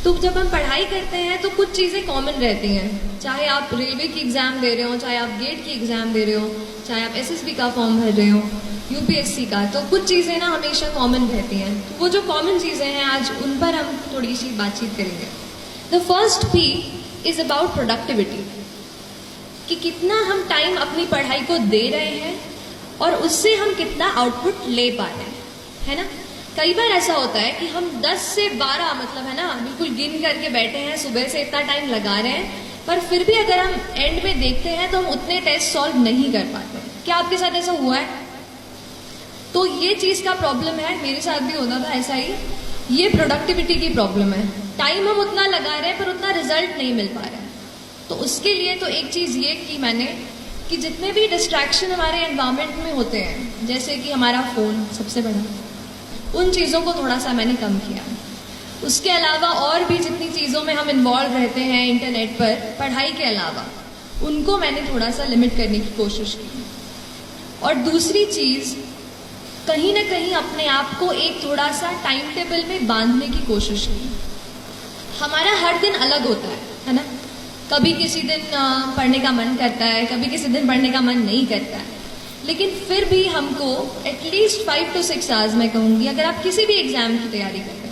तो जब हम पढ़ाई करते हैं तो कुछ चीज़ें कॉमन रहती हैं, चाहे आप रेलवे की एग्ज़ाम दे रहे हो, चाहे आप गेट की एग्ज़ाम दे रहे हो, चाहे आप एसएसबी का फॉर्म भर रहे हो, यूपीएससी का, तो कुछ चीज़ें ना हमेशा कॉमन रहती हैं। तो वो जो कॉमन चीज़ें हैं आज उन पर हम थोड़ी सी बातचीत करेंगे। The first P is about productivity, कि कितना हम टाइम अपनी पढ़ाई को दे रहे हैं और उससे हम कितना आउटपुट ले पा रहे हैं, है ना। कई बार ऐसा होता है कि हम 10 से 12 मतलब है ना बिल्कुल गिन करके बैठे हैं, सुबह से इतना टाइम लगा रहे हैं, पर फिर भी अगर हम एंड में देखते हैं तो हम उतने टेस्ट सॉल्व नहीं कर पाते। क्या आपके साथ ऐसा हुआ है? तो ये चीज का प्रॉब्लम है, मेरे साथ भी होता था ऐसा ही। ये प्रोडक्टिविटी की प्रॉब्लम है, टाइम हम उतना लगा रहे हैं पर उतना रिजल्ट नहीं मिल पा रहा है। तो उसके लिए तो एक चीज ये की मैंने कि जितने भी डिस्ट्रैक्शन हमारे एनवायरमेंट में होते हैं, जैसे कि हमारा फोन सबसे बड़ा, उन चीज़ों को थोड़ा सा मैंने कम किया। उसके अलावा और भी जितनी चीज़ों में हम इन्वॉल्व रहते हैं इंटरनेट पर पढ़ाई के अलावा, उनको मैंने थोड़ा सा लिमिट करने की कोशिश की। और दूसरी चीज़, कहीं ना कहीं अपने आप को एक थोड़ा सा टाइम टेबल में बांधने की कोशिश की। हमारा हर दिन अलग होता है ना। कभी किसी दिन पढ़ने का मन करता है, कभी किसी दिन पढ़ने का मन नहीं करता है, लेकिन फिर भी हमको एटलीस्ट 5 to 6 आवर्स मैं कहूँगी, अगर आप किसी भी एग्जाम की तैयारी कर रहे हैं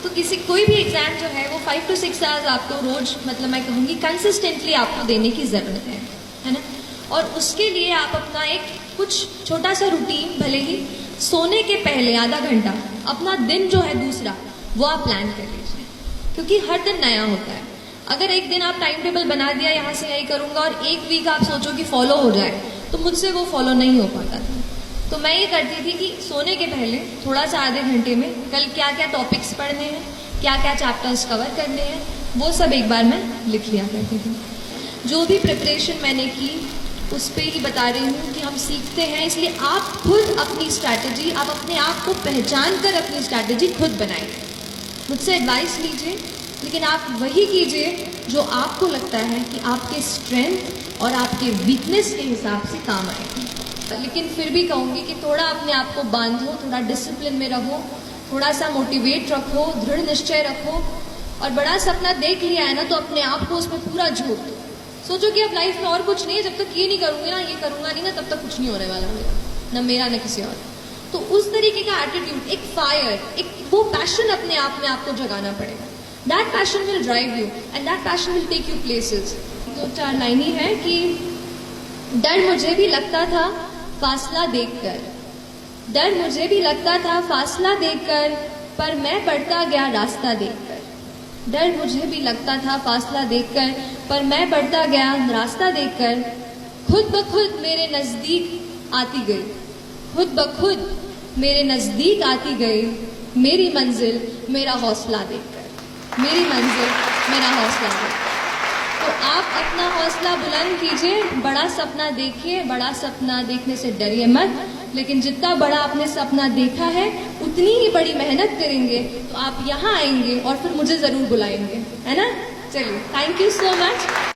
तो कोई भी एग्जाम जो है वो 5 to 6 आवर्स आपको रोज मतलब मैं कहूँगी कंसिस्टेंटली आपको देने की जरूरत है ना। और उसके लिए आप अपना एक कुछ छोटा सा रूटीन, भले ही सोने के पहले आधा घंटा अपना दिन जो है दूसरा वो आप प्लान कर लीजिए, क्योंकि हर दिन नया होता है। अगर एक दिन आप टाइम टेबल बना दिया, यहाँ से यही करूंगा, और एक वीक आप सोचो कि फॉलो हो जाए, तो मुझसे वो फॉलो नहीं हो पाता था। तो मैं ये करती थी कि सोने के पहले थोड़ा सा आधे घंटे में कल क्या क्या टॉपिक्स पढ़ने हैं, क्या क्या चैप्टर्स कवर करने हैं, वो सब एक बार मैं लिख लिया करती थी। जो भी प्रिपरेशन मैंने की उस पर ही बता रही हूँ कि हम सीखते हैं, इसलिए आप खुद अपनी स्ट्रैटेजी, आप अपने आप को पहचान कर अपनी स्ट्रैटेजी खुद बनाइए। मुझसे एडवाइस लीजिए, लेकिन आप वही कीजिए जो आपको लगता है कि आपके स्ट्रेंथ और आपके वीकनेस के हिसाब से काम आएगी। लेकिन फिर भी कहूँगी कि थोड़ा अपने आप को बांधो, थोड़ा डिसिप्लिन में रहो, थोड़ा सा मोटिवेट रखो, दृढ़ निश्चय रखो, और बड़ा सपना देख लिया है ना तो अपने आप को उसमें पूरा झोंक दो। सोचो कि अब लाइफ में और कुछ नहीं है, जब तक ये नहीं करूँगी ना, ये करूँगा नहीं ना, तब तक कुछ नहीं होने वाला मेरा, न मेरा न किसी और। तो उस तरीके का एटीट्यूड, एक फायर, एक वो पैशन अपने आप में आपको जगाना पड़ेगा। That passion will drive you and that passion will take you places. 2-4 line ही है कि डर मुझे भी लगता था फासला देखकर, डर मुझे भी लगता था फासला देखकर, पर मैं बढ़ता गया रास्ता देखकर। डर मुझे भी लगता था फासला देखकर, पर मैं बढ़ता गया रास्ता देखकर। खुद ब खुद मेरे नजदीक आती गई, खुद ब खुद मेरे नजदीक आती गई, मेरी मंजिल मेरा हौसला देखकर, मेरी मंजिल मेरा हौसला है। तो आप अपना हौसला बुलंद कीजिए, बड़ा सपना देखिए, बड़ा सपना देखने से डरिए मत, लेकिन जितना बड़ा आपने सपना देखा है उतनी ही बड़ी मेहनत करेंगे तो आप यहाँ आएंगे और फिर मुझे जरूर बुलाएंगे, है ना। चलिए, थैंक यू सो मच।